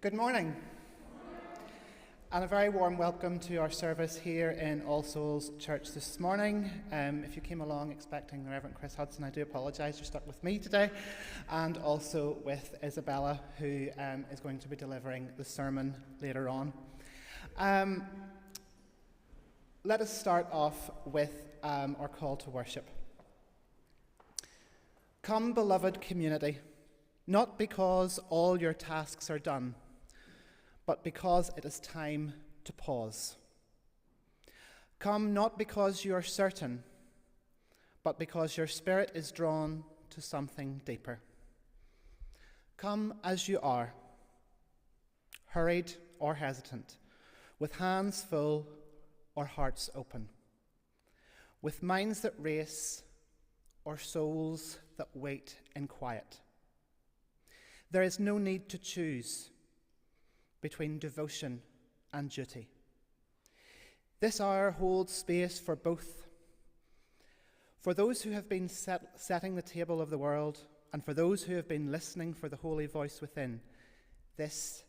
Good morning, and a very warm welcome to our service here in All Souls Church this morning. If you came along expecting the Reverend Chris Hudson, I do apologise, you're stuck with me today, and also with Isabella, who is going to be delivering the sermon later on. Let us start off with our call to worship. Come, beloved community, not because all your tasks are done, but because it is time to pause. Come not because you are certain, but because your spirit is drawn to something deeper. Come as you are, hurried or hesitant, with hands full or hearts open, with minds that race or souls that wait in quiet. There is no need to choose between devotion and duty. This hour holds space for both. For those who have been setting the table of the world, and for those who have been listening for the holy voice within, this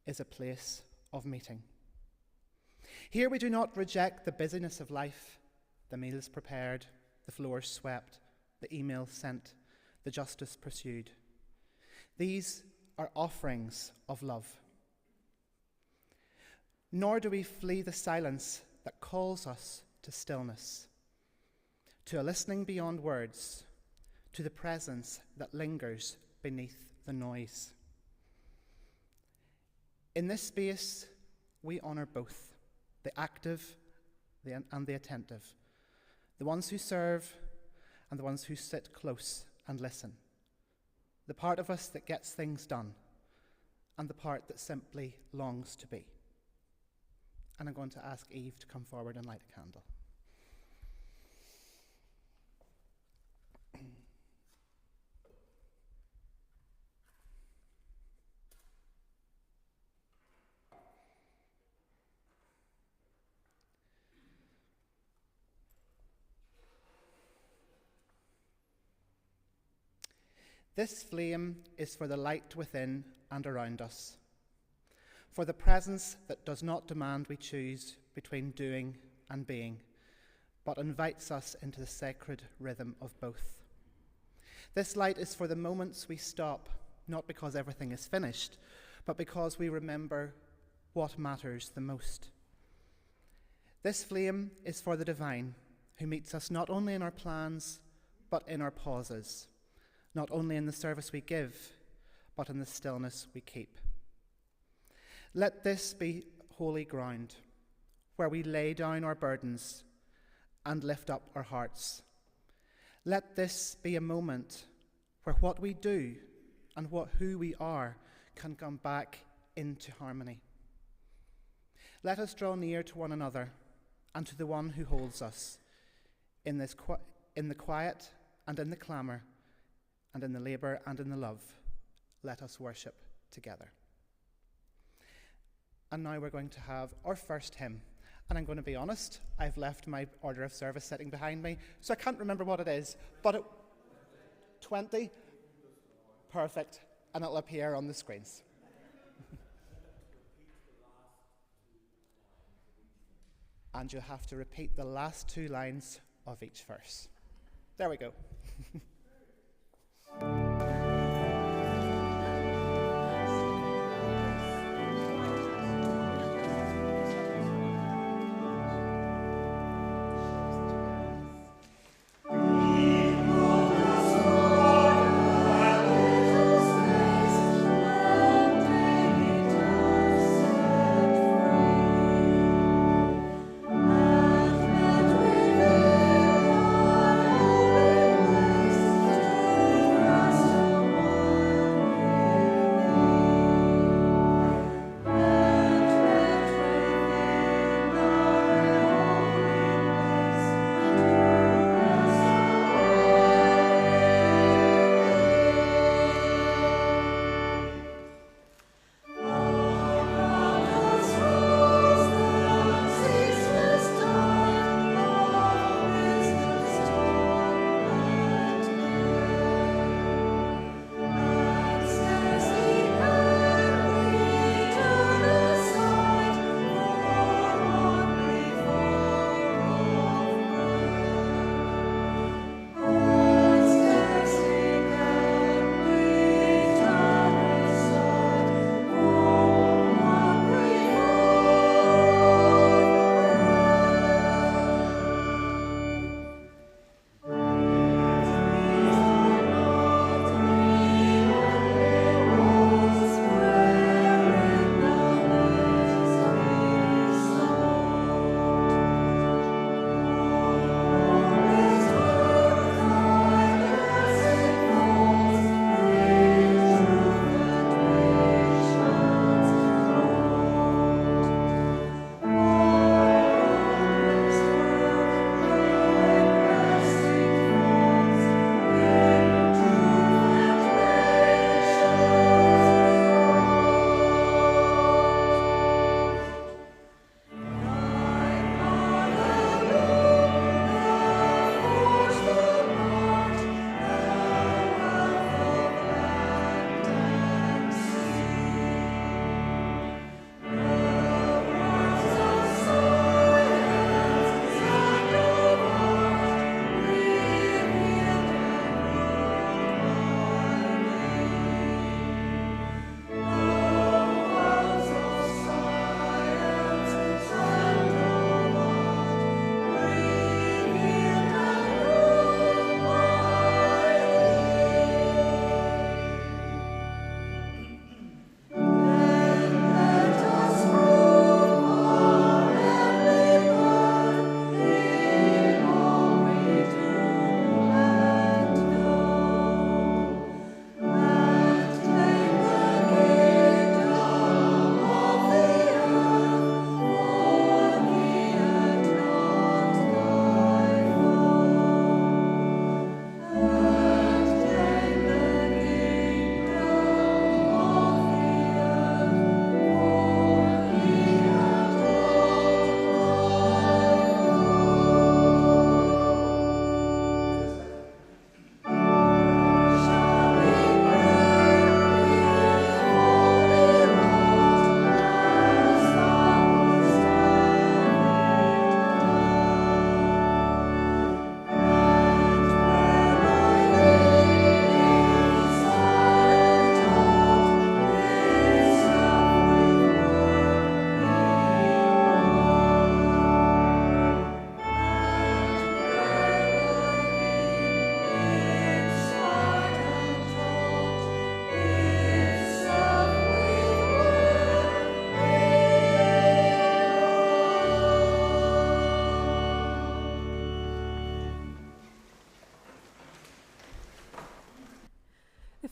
is a place of meeting. Here we do not reject the busyness of life, the meals prepared, the floors swept, the emails sent, the justice pursued. These are offerings of love. Nor do we flee the silence that calls us to stillness, to a listening beyond words, to the presence that lingers beneath the noise. In this space, we honour both, the active and the attentive, the ones who serve and the ones who sit close and listen, the part of us that gets things done and the part that simply longs to be. And I'm going to ask Eve to come forward and light a candle. This flame is for the light within and around us, for the presence that does not demand we choose between doing and being, but invites us into the sacred rhythm of both. This light is for the moments we stop, not because everything is finished, but because we remember what matters the most. This flame is for the divine, who meets us not only in our plans, but in our pauses, not only in the service we give, but in the stillness we keep. Let this be holy ground, where we lay down our burdens and lift up our hearts. Let this be a moment where what we do and who we are can come back into harmony. Let us draw near to one another and to the one who holds us in the quiet and in the clamour and in the labour and in the love. Let us worship together. And now we're going to have our first hymn. And I'm going to be honest, I've left my order of service sitting behind me, so I can't remember what it is. But 20? Perfect. And it'll appear on the screens. And you'll have to repeat the last two lines of each verse. There we go.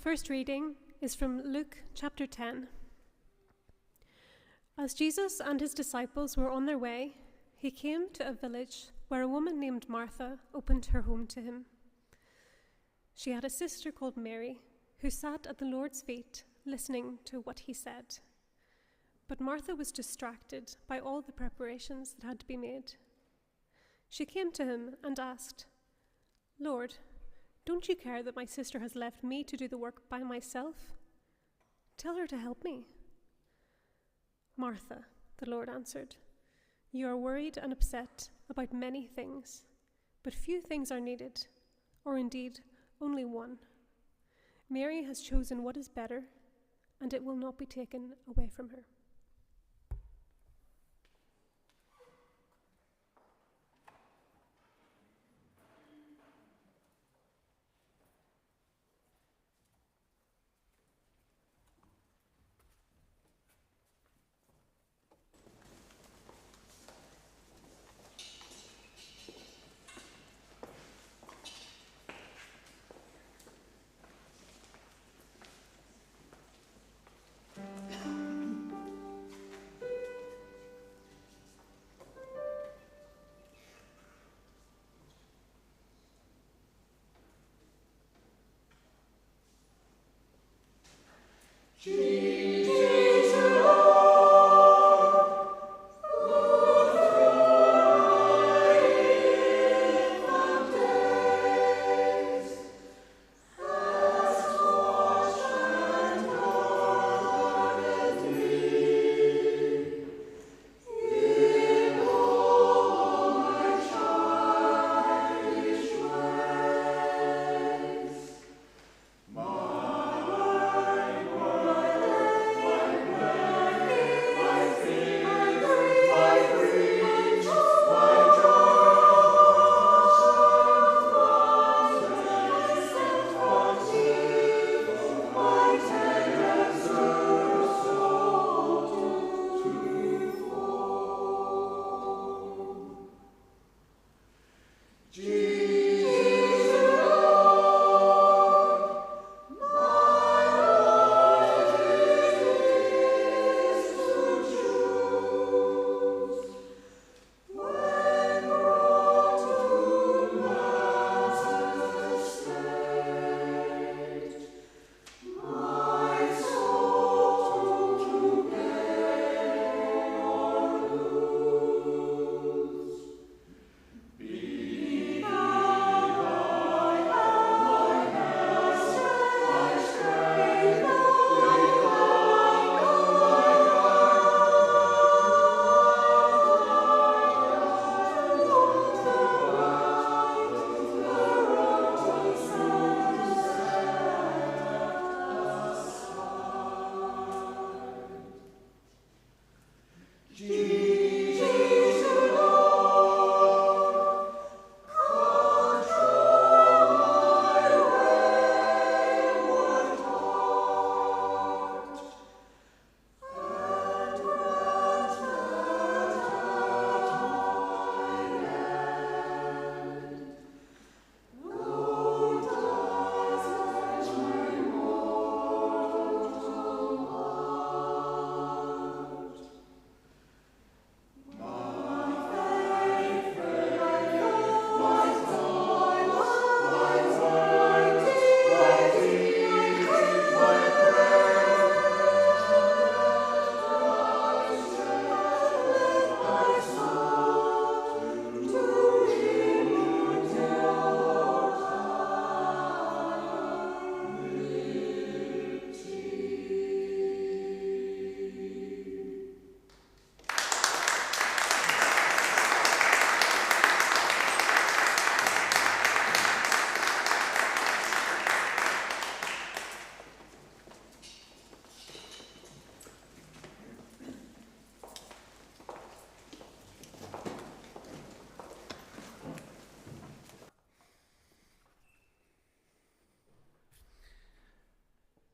first reading is from Luke chapter 10. As Jesus and his disciples were on their way, he came to a village where a woman named Martha opened her home to him. She had a sister called Mary, who sat at the Lord's feet listening to what he said. But Martha was distracted by all the preparations that had to be made. She came to him and asked, "Lord, don't you care that my sister has left me to do the work by myself? Tell her to help me." "Martha," the Lord answered, "you are worried and upset about many things, but few things are needed, or indeed only one. Mary has chosen what is better, and it will not be taken away from her."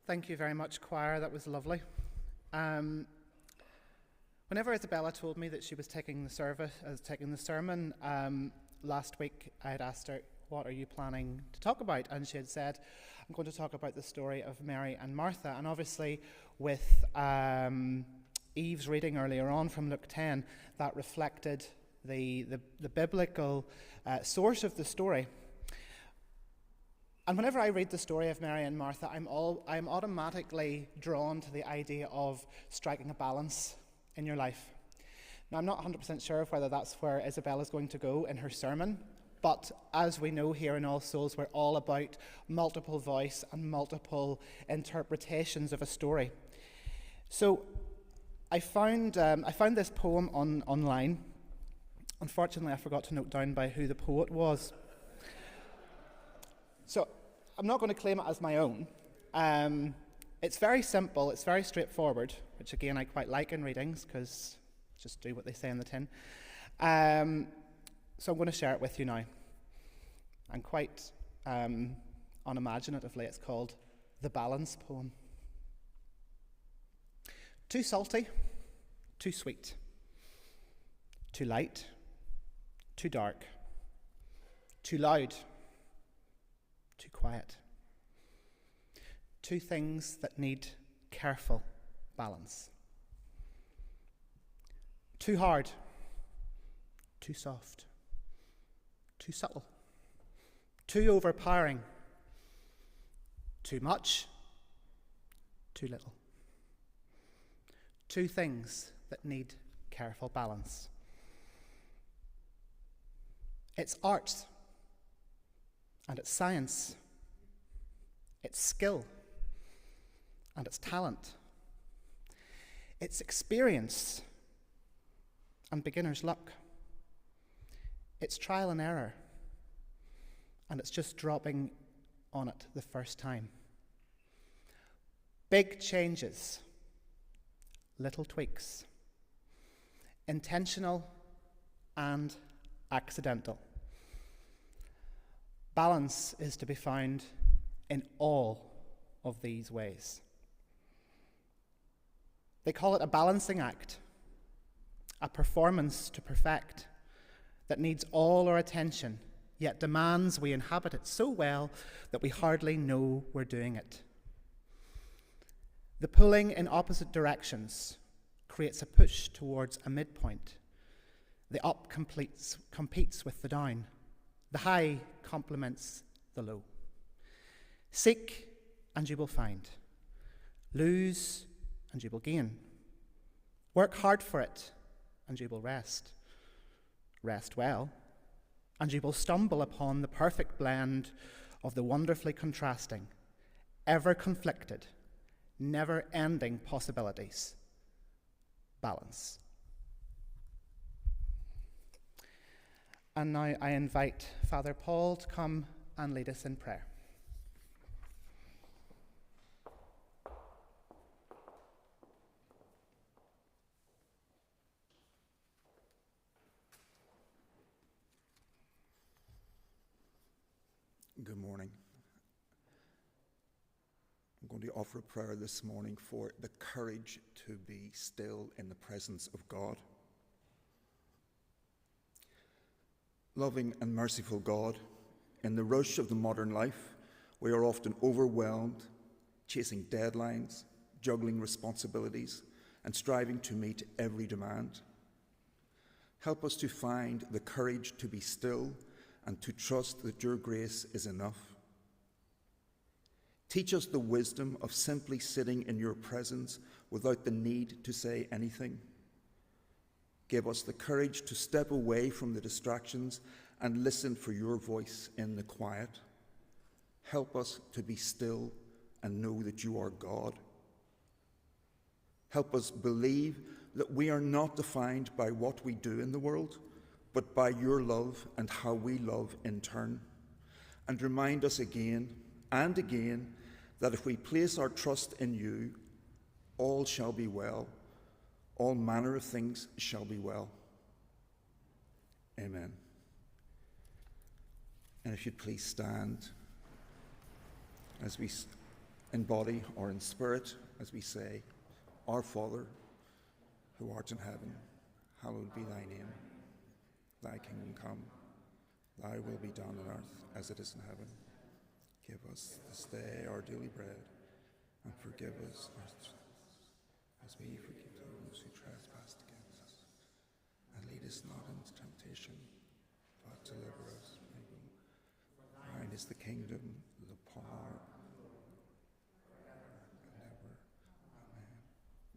Thank you very much, choir. That was lovely. Whenever Isabella told me that she was taking the sermon last week, I had asked her, what are you planning to talk about? And she had said, I'm going to talk about the story of Mary and Martha. And obviously with Eve's reading earlier on from Luke 10, that reflected the biblical source of the story. And whenever I read the story of Mary and Martha, I'm automatically drawn to the idea of striking a balance in your life. Now, I'm not 100% sure of whether that's where Isabella's going to go in her sermon, but as we know here in All Souls, we're all about multiple voice and multiple interpretations of a story. So I found this poem online. Unfortunately, I forgot to note down by who the poet was. So I'm not going to claim it as my own. It's very simple, it's very straightforward, which again I quite like in readings because just do what they say in the tin. So I'm going to share it with you now. And quite unimaginatively, it's called The Balance Poem. Too salty, too sweet, too light, too dark, too loud, too quiet. Two things that need careful balance. Too hard, too soft, too subtle, too overpowering, too much, too little. Two things that need careful balance. It's art, and it's science. It's skill, and it's talent. It's experience, and beginner's luck. It's trial and error, and it's just dropping on it the first time. Big changes, little tweaks, intentional and accidental. Balance is to be found in all of these ways. They call it a balancing act, a performance to perfect that needs all our attention, yet demands we inhabit it so well that we hardly know we're doing it. The pulling in opposite directions creates a push towards a midpoint. The up competes with the down. The high complements the low. Seek, and you will find. Lose, and you will gain. Work hard for it, and you will rest. Rest well, and you will stumble upon the perfect blend of the wonderfully contrasting, ever conflicted, never-ending possibilities. Balance. And now I invite Father Paul to come and lead us in prayer. Good morning. I'm going to offer a prayer this morning for the courage to be still in the presence of God. Loving and merciful God, in the rush of the modern life, we are often overwhelmed, chasing deadlines, juggling responsibilities, and striving to meet every demand. Help us to find the courage to be still and to trust that your grace is enough. Teach us the wisdom of simply sitting in your presence without the need to say anything. Give us the courage to step away from the distractions and listen for your voice in the quiet. Help us to be still and know that you are God. Help us believe that we are not defined by what we do in the world, but by your love and how we love in turn. And remind us again and again that if we place our trust in you, all shall be well. All manner of things shall be well. Amen. And if you'd please stand as we in body or in spirit, as we say, Our Father, who art in heaven, hallowed be thy name. Thy kingdom come, Thy will be done on earth as it is in heaven. Give us this day our daily bread, and forgive us our trespasses, as we forgive those who trespass against us. And lead us not into temptation, but deliver us from evil. Thine is the kingdom, the power, and ever. Amen.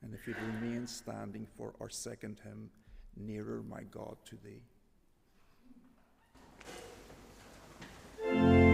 And if you'd remain standing for our second hymn, Nearer My God to Thee. Amen.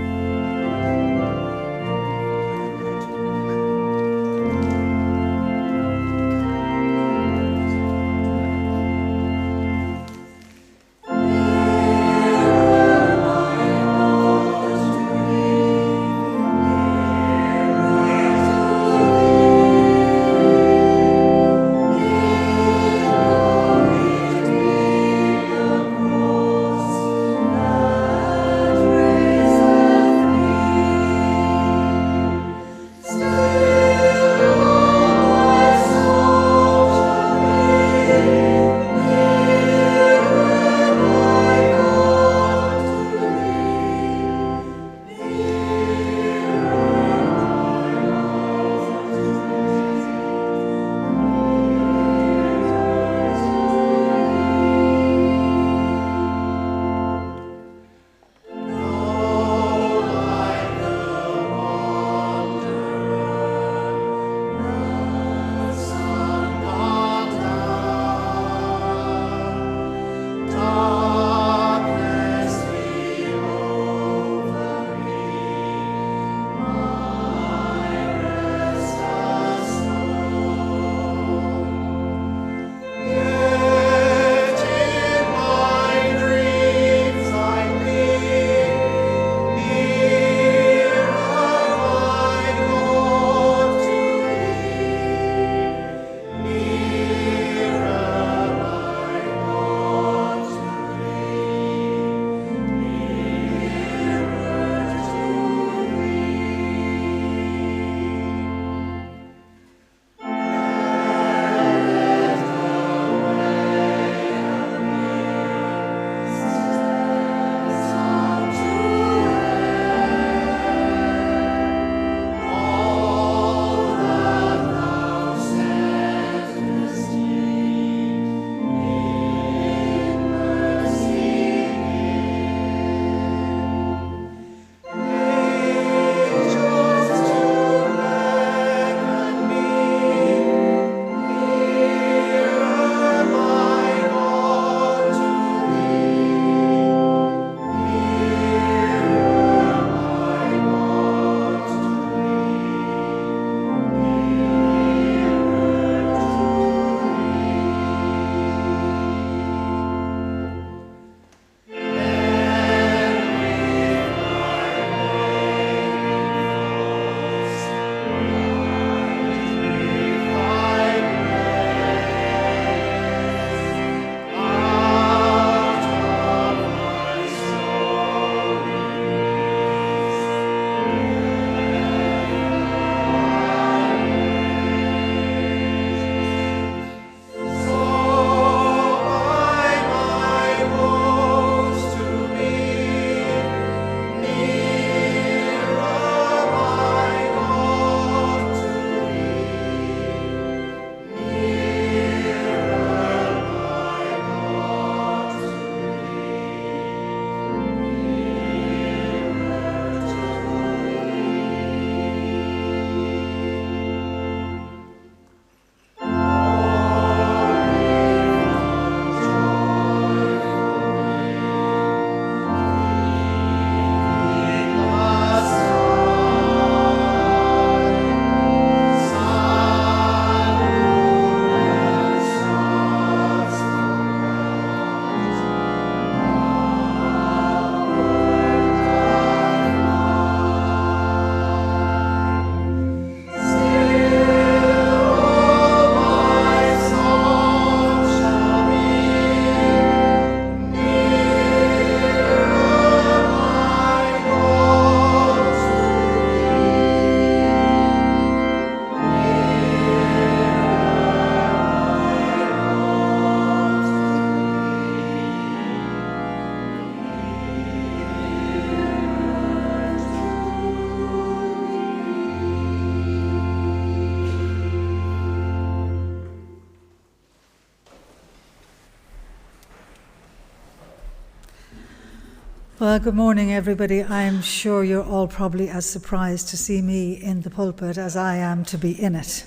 Well, good morning, everybody. I'm sure you're all probably as surprised to see me in the pulpit as I am to be in it.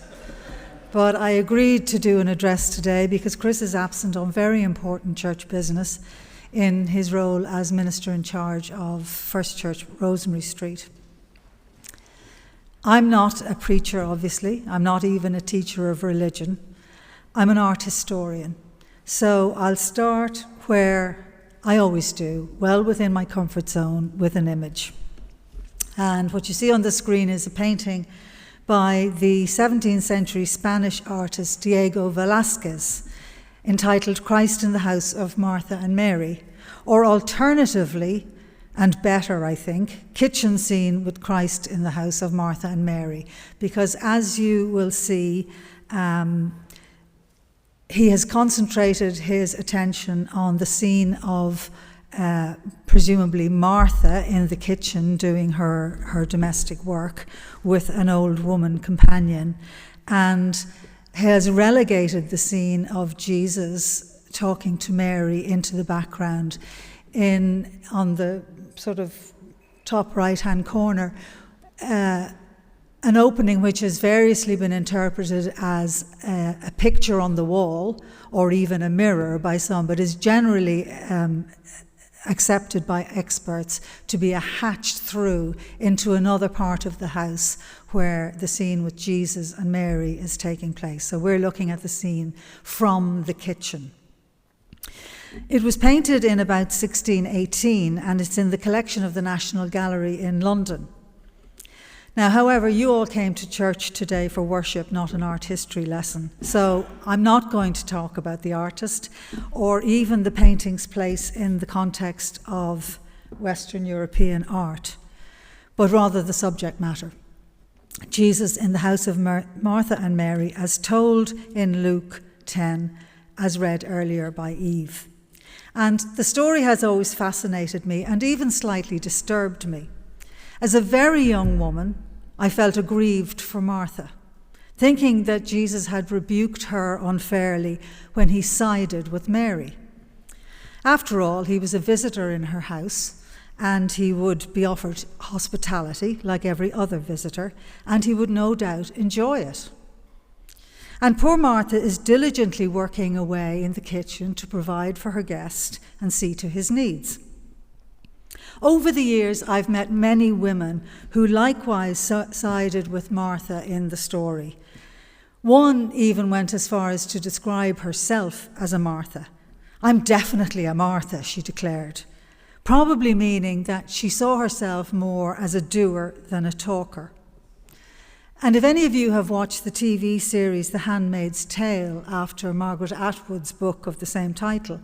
But I agreed to do an address today because Chris is absent on very important church business in his role as minister in charge of First Church, Rosemary Street. I'm not a preacher, obviously. I'm not even a teacher of religion. I'm an art historian. So I'll start where I always do, well within my comfort zone, with an image. And what you see on the screen is a painting by the 17th century Spanish artist Diego Velázquez, entitled Christ in the House of Martha and Mary, or alternatively, and better I think, kitchen scene with Christ in the house of Martha and Mary, because as you will see, he has concentrated his attention on the scene of presumably Martha in the kitchen doing her domestic work with an old woman companion, and has relegated the scene of Jesus talking to Mary into the background on the sort of top right-hand corner, an opening which has variously been interpreted as a picture on the wall or even a mirror by some, but is generally accepted by experts to be a hatch through into another part of the house where the scene with Jesus and Mary is taking place. So we're looking at the scene from the kitchen. It was painted in about 1618 and it's in the collection of the National Gallery in London. Now, however, you all came to church today for worship, not an art history lesson. So I'm not going to talk about the artist or even the painting's place in the context of Western European art, but rather the subject matter. Jesus in the house of Martha and Mary, as told in Luke 10, as read earlier by Eve. And the story has always fascinated me and even slightly disturbed me. As a very young woman, I felt aggrieved for Martha, thinking that Jesus had rebuked her unfairly when he sided with Mary. After all, he was a visitor in her house, and he would be offered hospitality like every other visitor, and he would no doubt enjoy it. And poor Martha is diligently working away in the kitchen to provide for her guest and see to his needs. Over the years, I've met many women who likewise sided with Martha in the story. One even went as far as to describe herself as a Martha. "I'm definitely a Martha," she declared, probably meaning that she saw herself more as a doer than a talker. And if any of you have watched the TV series The Handmaid's Tale after Margaret Atwood's book of the same title,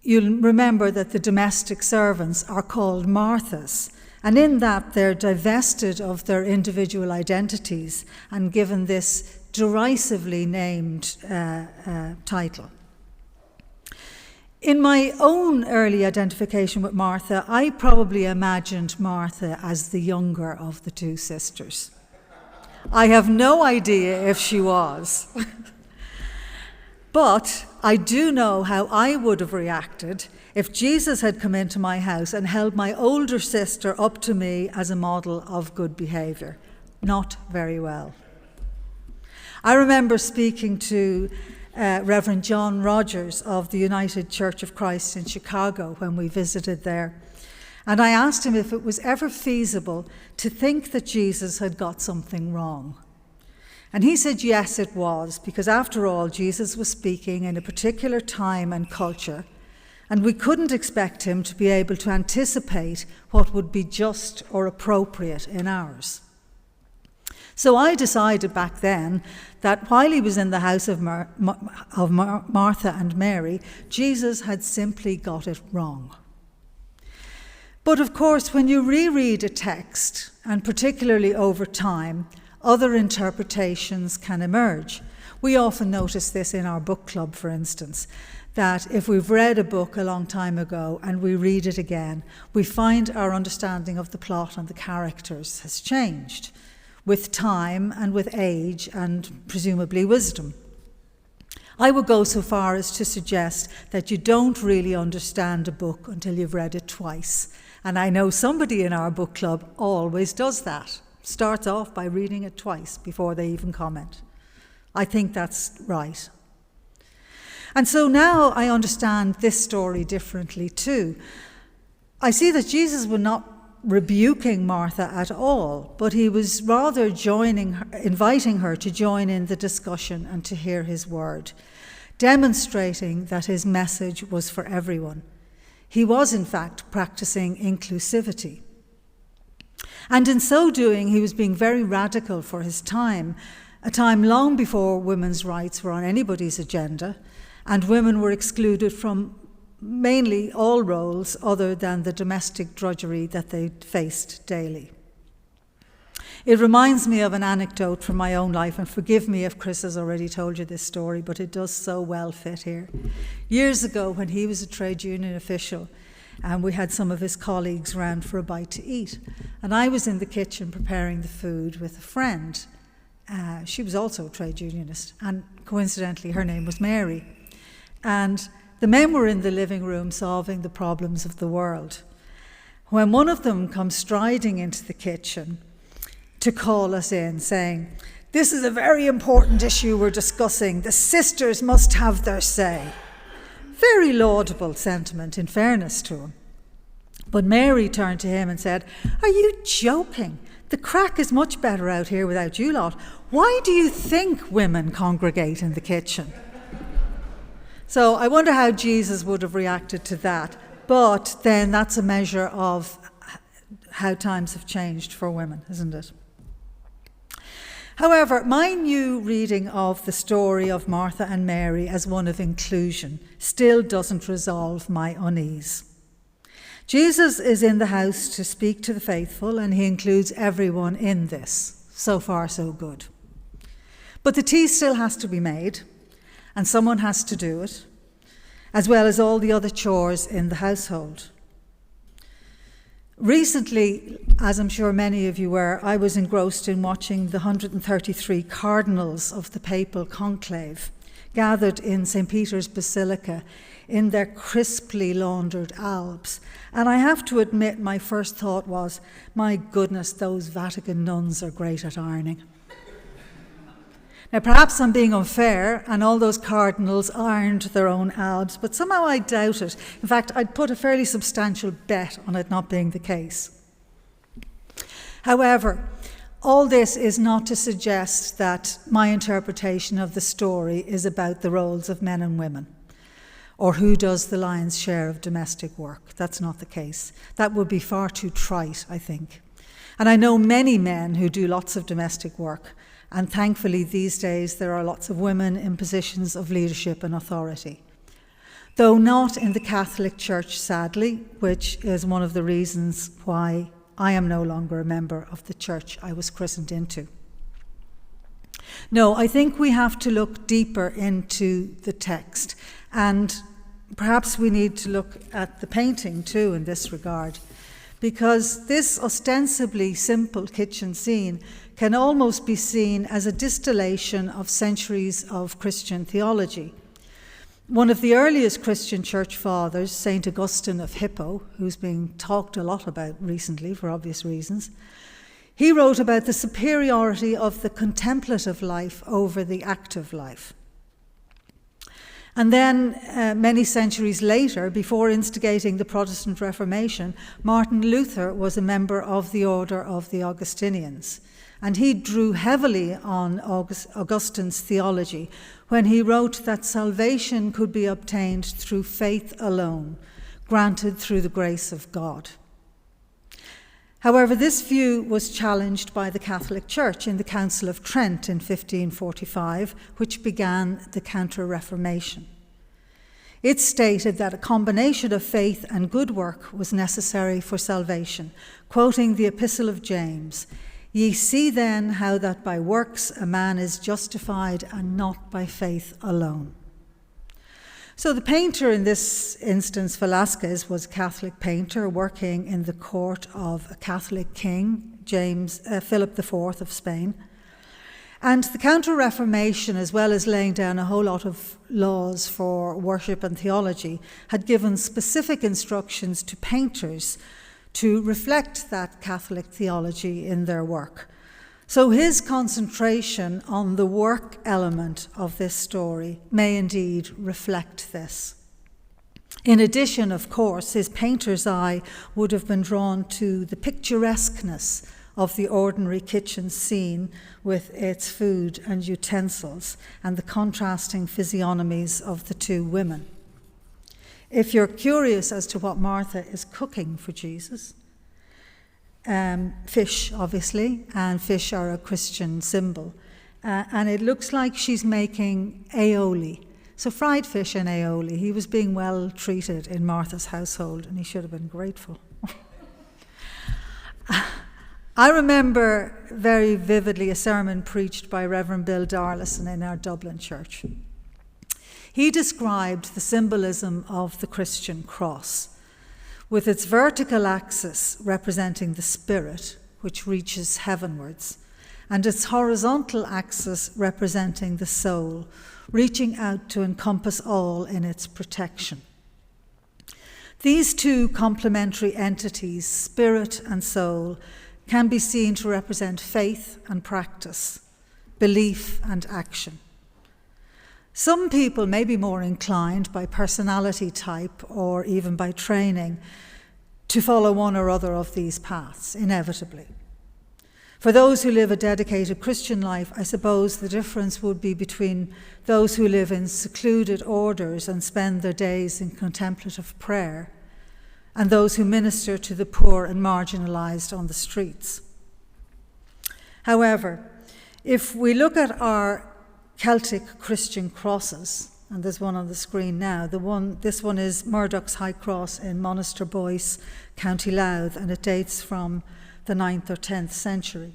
you'll remember that the domestic servants are called Marthas, and in that they're divested of their individual identities and given this derisively named title. In my own early identification with Martha, I probably imagined Martha as the younger of the two sisters. I have no idea if she was. But I do know how I would have reacted if Jesus had come into my house and held my older sister up to me as a model of good behaviour. Not very well. I remember speaking to Reverend John Rogers of the United Church of Christ in Chicago when we visited there. And I asked him if it was ever feasible to think that Jesus had got something wrong. And he said yes, it was, because after all, Jesus was speaking in a particular time and culture, and we couldn't expect him to be able to anticipate what would be just or appropriate in ours. So I decided back then that while he was in the house of Martha and Mary, Jesus had simply got it wrong. But of course, when you reread a text, and particularly over time, other interpretations can emerge. We often notice this in our book club, for instance, that if we've read a book a long time ago and we read it again, we find our understanding of the plot and the characters has changed with time and with age and presumably wisdom. I would go so far as to suggest that you don't really understand a book until you've read it twice. And I know somebody in our book club always does that. Starts off by reading it twice before they even comment. I think that's right. And so now I understand this story differently too. I see that Jesus was not rebuking Martha at all, but he was rather inviting her to join in the discussion and to hear his word, demonstrating that his message was for everyone. He was, in fact, practicing inclusivity. And in so doing, he was being very radical for his time, a time long before women's rights were on anybody's agenda, and women were excluded from mainly all roles other than the domestic drudgery that they faced daily. It reminds me of an anecdote from my own life, and forgive me if Chris has already told you this story, but it does so well fit here. Years ago, when he was a trade union official, and we had some of his colleagues round for a bite to eat, and I was in the kitchen preparing the food with a friend. She was also a trade unionist, and coincidentally her name was Mary. And the men were in the living room solving the problems of the world, when one of them comes striding into the kitchen to call us in, saying, "This is a very important issue we're discussing. The sisters must have their say." Very laudable sentiment, in fairness to him. But Mary turned to him and said, "Are you joking? The crack is much better out here without you lot. Why do you think women congregate in the kitchen?" So I wonder how Jesus would have reacted to that. But then that's a measure of how times have changed for women, isn't it? However, my new reading of the story of Martha and Mary as one of inclusion still doesn't resolve my unease. Jesus is in the house to speak to the faithful, and he includes everyone in this. So far, so good. But the tea still has to be made, and someone has to do it, as well as all the other chores in the household. Recently, as I'm sure many of you were, I was engrossed in watching the 133 cardinals of the papal conclave gathered in St. Peter's Basilica in their crisply laundered albs. And I have to admit, my first thought was, my goodness, those Vatican nuns are great at ironing. Now, perhaps I'm being unfair, and all those cardinals ironed their own albs, but somehow I doubt it. In fact, I'd put a fairly substantial bet on it not being the case. However, all this is not to suggest that my interpretation of the story is about the roles of men and women, or who does the lion's share of domestic work. That's not the case. That would be far too trite, I think. And I know many men who do lots of domestic work, and thankfully these days there are lots of women in positions of leadership and authority. Though not in the Catholic Church, sadly, which is one of the reasons why I am no longer a member of the church I was christened into. No, I think we have to look deeper into the text, and perhaps we need to look at the painting too in this regard, because this ostensibly simple kitchen scene can almost be seen as a distillation of centuries of Christian theology. One of the earliest Christian church fathers, St. Augustine of Hippo, who's being talked a lot about recently for obvious reasons, he wrote about the superiority of the contemplative life over the active life. And then, many centuries later, before instigating the Protestant Reformation, Martin Luther was a member of the order of the Augustinians. And he drew heavily on Augustine's theology when he wrote that salvation could be obtained through faith alone, granted through the grace of God. However, this view was challenged by the Catholic Church in the Council of Trent in 1545, which began the Counter-Reformation. It stated that a combination of faith and good work was necessary for salvation, quoting the Epistle of James, "Ye see then how that by works a man is justified, and not by faith alone." So the painter in this instance, Velázquez, was a Catholic painter working in the court of a Catholic king, Philip IV of Spain. And the Counter-Reformation, as well as laying down a whole lot of laws for worship and theology, had given specific instructions to painters to reflect that Catholic theology in their work. So his concentration on the work element of this story may indeed reflect this. In addition, of course, his painter's eye would have been drawn to the picturesqueness of the ordinary kitchen scene with its food and utensils and the contrasting physiognomies of the two women. If you're curious as to what Martha is cooking for Jesus, fish, obviously, and fish are a Christian symbol, and it looks like she's making aioli. So fried fish and aioli. He was being well treated in Martha's household, and he should have been grateful. I remember very vividly a sermon preached by Reverend Bill Darlison in our Dublin church. He described the symbolism of the Christian cross, with its vertical axis representing the spirit, which reaches heavenwards, and its horizontal axis representing the soul, reaching out to encompass all in its protection. These two complementary entities, spirit and soul, can be seen to represent faith and practice, belief and action. Some people may be more inclined by personality type or even by training to follow one or other of these paths, inevitably. For those who live a dedicated Christian life, I suppose the difference would be between those who live in secluded orders and spend their days in contemplative prayer and those who minister to the poor and marginalized on the streets. However, if we look at our Celtic Christian crosses, and there's one on the screen now, this one is Murdoch's High Cross in Monaster Boyce, County Louth, and it dates from the 9th or 10th century.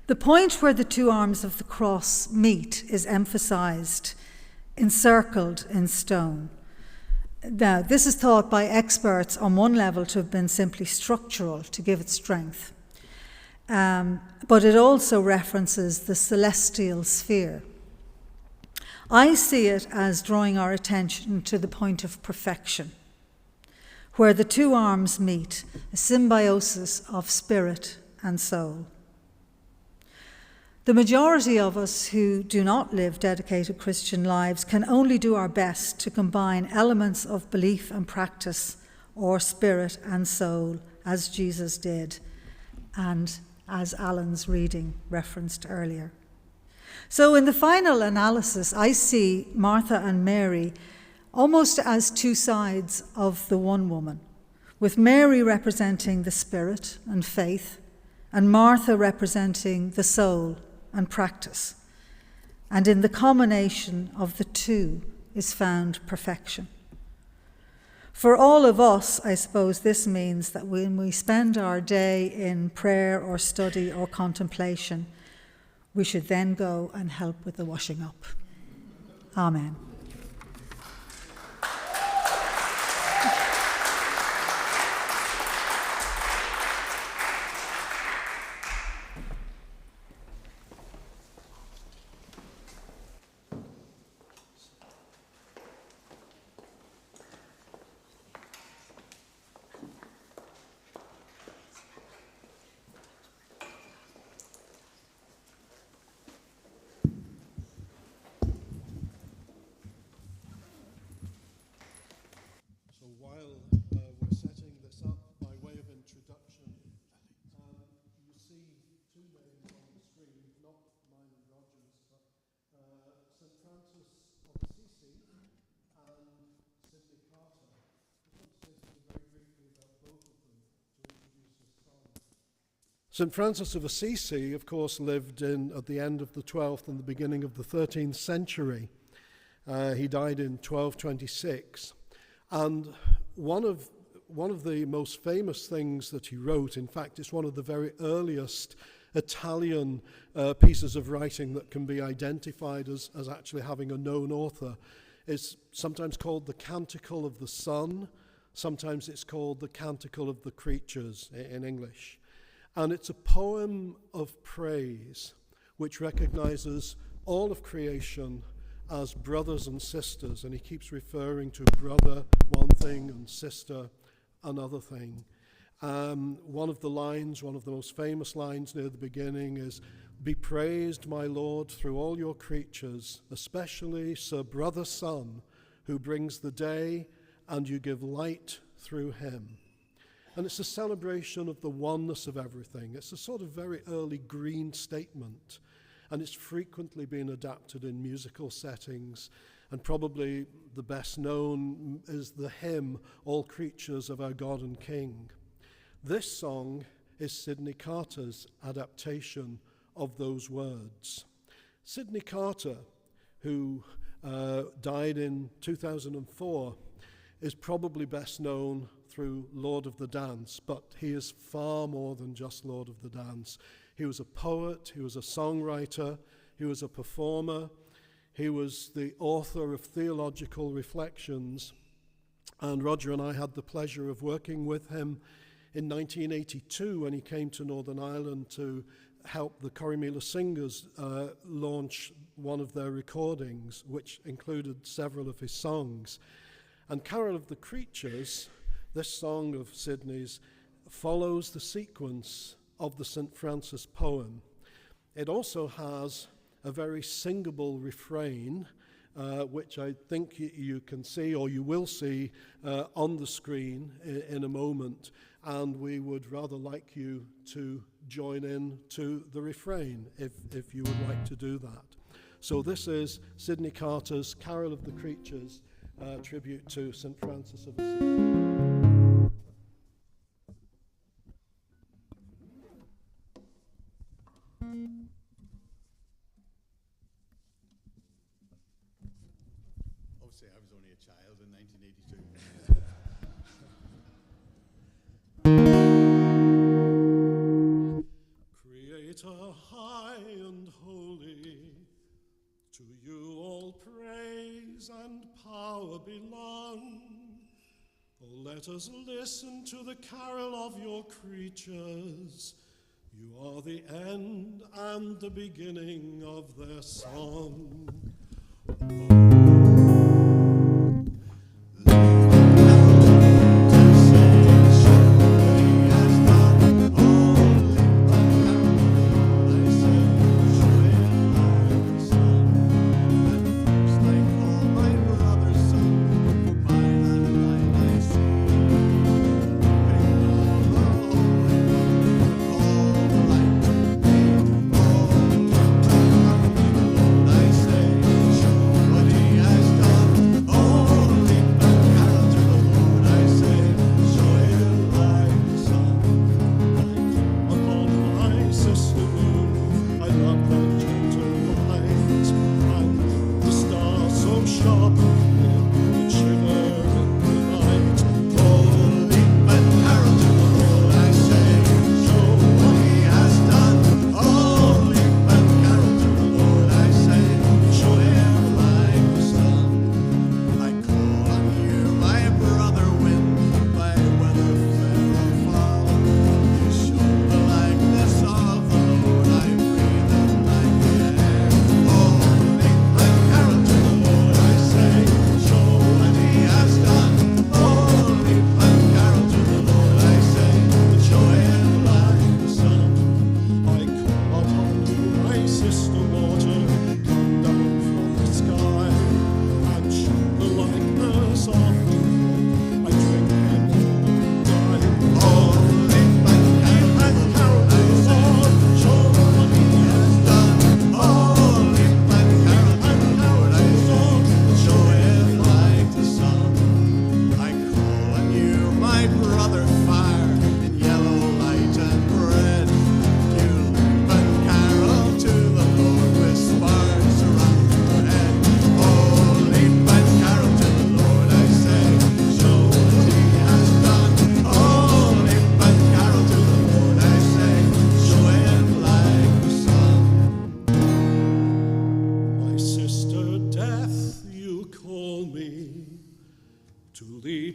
The point where the two arms of the cross meet is emphasized, encircled in stone. Now, this is thought by experts on one level to have been simply structural to give it strength. But it also references the celestial sphere. I see it as drawing our attention to the point of perfection, where the two arms meet, a symbiosis of spirit and soul. The majority of us who do not live dedicated Christian lives can only do our best to combine elements of belief and practice, or spirit and soul, as Jesus did, and as Alan's reading referenced earlier. So in the final analysis, I see Martha and Mary almost as two sides of the one woman, with Mary representing the spirit and faith, and Martha representing the soul and practice. And in the combination of the two is found perfection. For all of us, I suppose this means that when we spend our day in prayer or study or contemplation, we should then go and help with the washing up. Amen. St. Francis of Assisi, of course, lived at the end of the 12th and the beginning of the 13th century. He died in 1226. And one of the most famous things that he wrote, in fact, it's one of the very earliest Italian pieces of writing that can be identified as actually having a known author. It's sometimes called the Canticle of the Sun. Sometimes it's called the Canticle of the Creatures in English. And it's a poem of praise which recognizes all of creation as brothers and sisters, and he keeps referring to brother one thing and sister another thing. One of the most famous lines near the beginning is, "Be praised, my Lord, through all your creatures, especially Sir Brother Sun, who brings the day, and you give light through him." And it's a celebration of the oneness of everything. It's a sort of very early green statement, and it's frequently been adapted in musical settings. And probably the best known is the hymn, "All Creatures of Our God and King." This song is Sidney Carter's adaptation of those words. Sidney Carter, who died in 2004, is probably best known through Lord of the Dance, but he is far more than just Lord of the Dance. He was a poet, he was a songwriter, he was a performer, he was the author of theological reflections, and Roger and I had the pleasure of working with him in 1982 when he came to Northern Ireland to help the Corrymeela Singers launch one of their recordings, which included several of his songs. And Carol of the Creatures, this song of Sidney's, follows the sequence of the St. Francis poem. It also has a very singable refrain, which I think you can see, or you will see, on the screen in a moment. And we would rather like you to join in to the refrain if you would like to do that. So this is Sidney Carter's Carol of the Creatures, tribute to St. Francis of Assisi. Obviously, I was only a child in 1982. Creator high and holy, to you all praise and power belong. Oh, let us listen to the carol of your creatures. You are the end and the beginning of their song.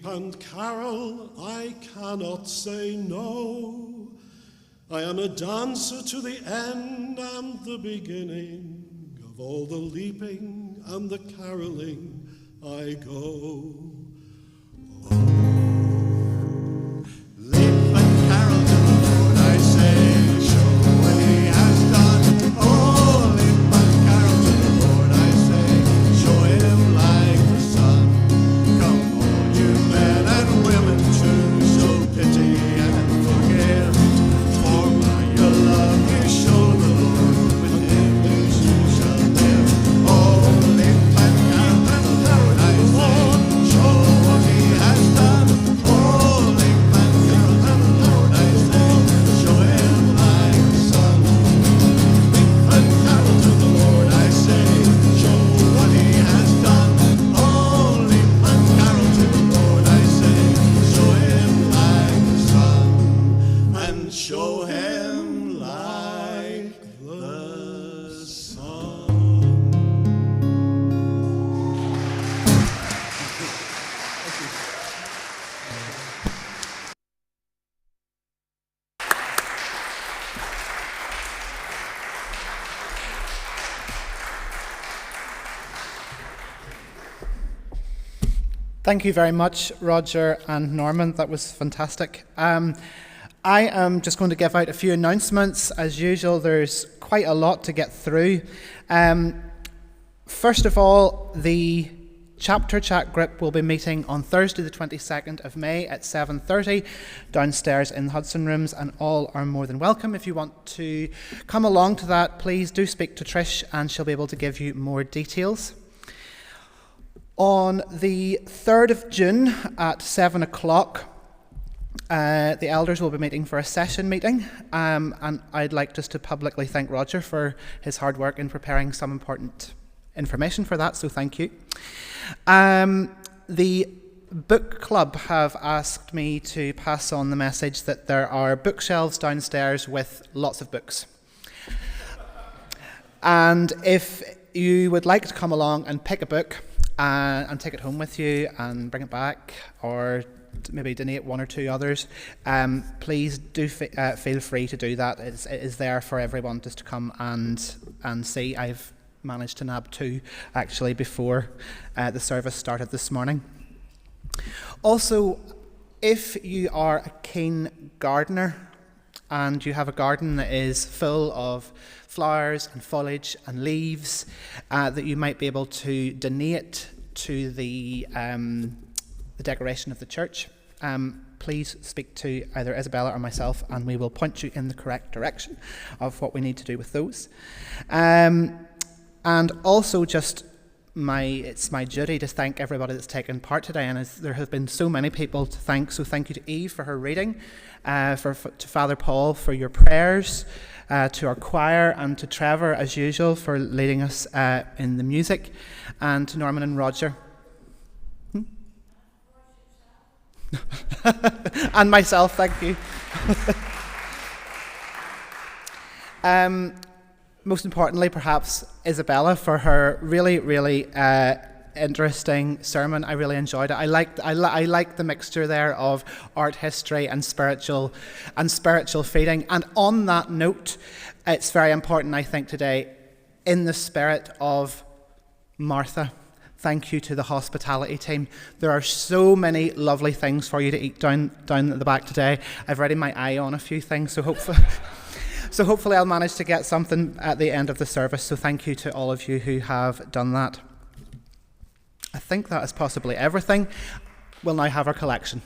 And carol, I cannot say no. I am a dancer to the end and the beginning. Of all the leaping and the caroling I go. Leap and carol to the Lord, I say, show what he has done. Oh, leap and carol to the Lord, I say, show him like the sun. Come all you men and women to show pity and forgive. For by your love you show the Lord, with him you shall live. Oh, leap and carol to the Lord, I say, show what he has done. Oh, leap and carol to the Lord, I say, show him like the sun. Leap and carol to the Lord, I say, show what he has done. Oh, leap and carol to the Lord, I say, show him like the sun, and show him like the sun. Thank you very much, Roger and Norman. That was fantastic. I am just going to give out a few announcements. As usual, there's quite a lot to get through. First of all, the chapter chat group will be meeting on Thursday the 22nd of May at 7:30 downstairs in the Hudson Rooms, and all are more than welcome. If you want to come along to that, please do speak to Trish and she'll be able to give you more details. On the 3rd of June at 7 o'clock, the elders will be meeting for a session meeting, and I'd like just to publicly thank Roger for his hard work in preparing some important information for that, so thank you. The book club have asked me to pass on the message that there are bookshelves downstairs with lots of books. And if you would like to come along and pick a book and take it home with you and bring it back, or maybe donate one or two others, please do feel free to do that. It is there for everyone just to come and see. I've managed to nab two actually before the service started this morning. Also, if you are a keen gardener and you have a garden that is full of flowers and foliage and leaves that you might be able to donate to the decoration of the church, please speak to either Isabella or myself and we will point you in the correct direction of what we need to do with those. And also just it's my duty to thank everybody that's taken part today, and there have been so many people to thank, so thank you to Eve for her reading, to Father Paul for your prayers, to our choir, and to Trevor as usual for leading us in the music, and to Norman and Roger. And myself, thank you. Most importantly, perhaps, Isabella for her really, really interesting sermon. I really enjoyed it. I liked the mixture there of art history and spiritual feeding. And on that note, it's very important, I think, today, in the spirit of Martha. Thank you to the hospitality team. There are so many lovely things for you to eat down at the back today. I've already my eye on a few things, so hopefully I'll manage to get something at the end of the service. So thank you to all of you who have done that. I think that is possibly everything. We'll now have our collection.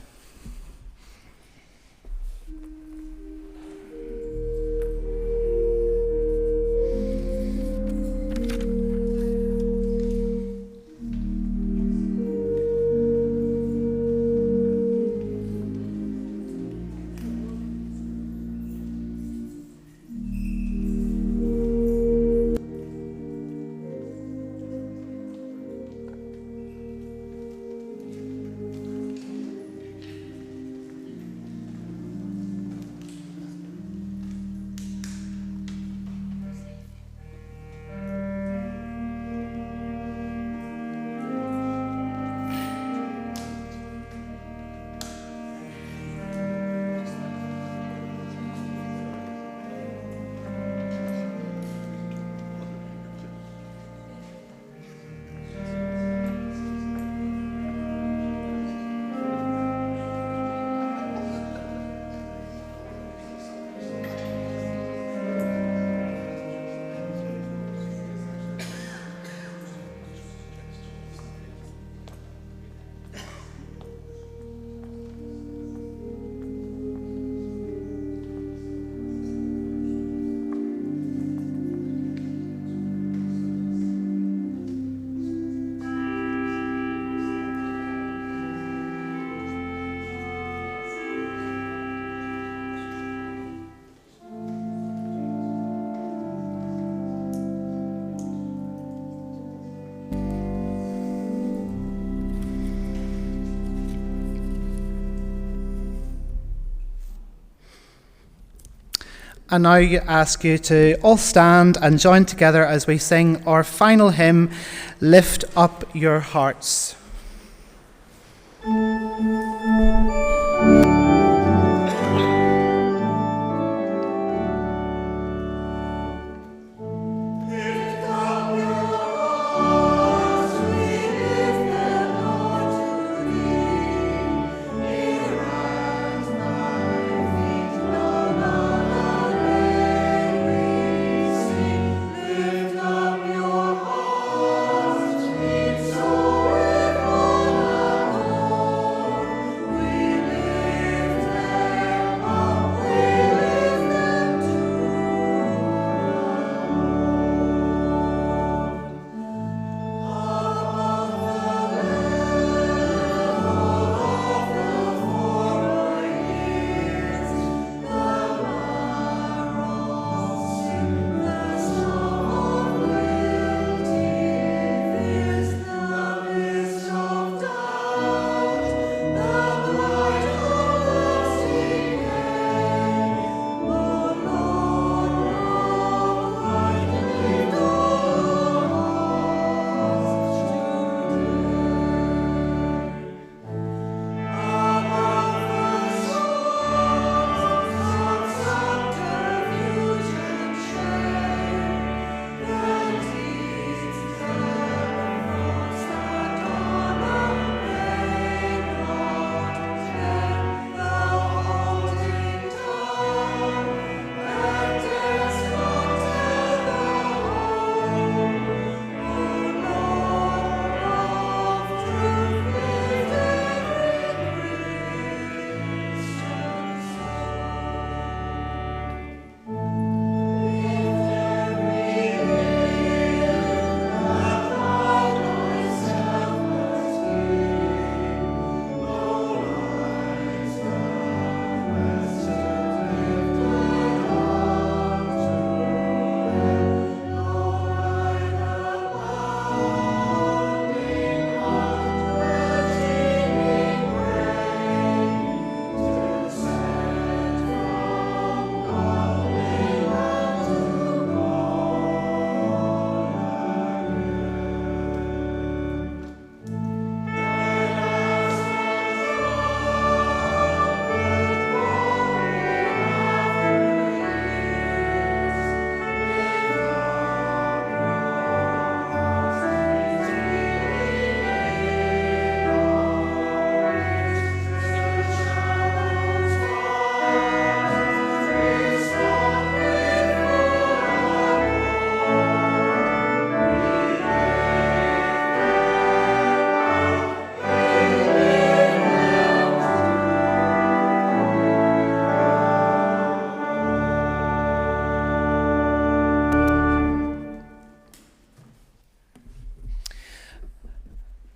And now I ask you to all stand and join together as we sing our final hymn, Lift Up Your Hearts.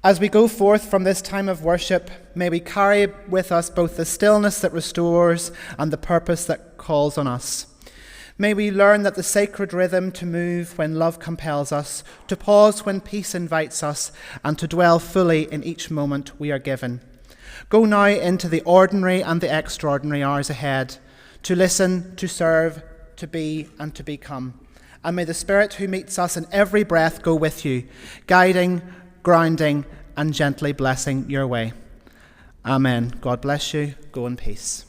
As we go forth from this time of worship, may we carry with us both the stillness that restores and the purpose that calls on us. May we learn that the sacred rhythm to move when love compels us, to pause when peace invites us, and to dwell fully in each moment we are given. Go now into the ordinary and the extraordinary hours ahead, to listen, to serve, to be, and to become. And may the Spirit who meets us in every breath go with you, guiding, grounding, and gently blessing your way. Amen. God bless you. Go in peace.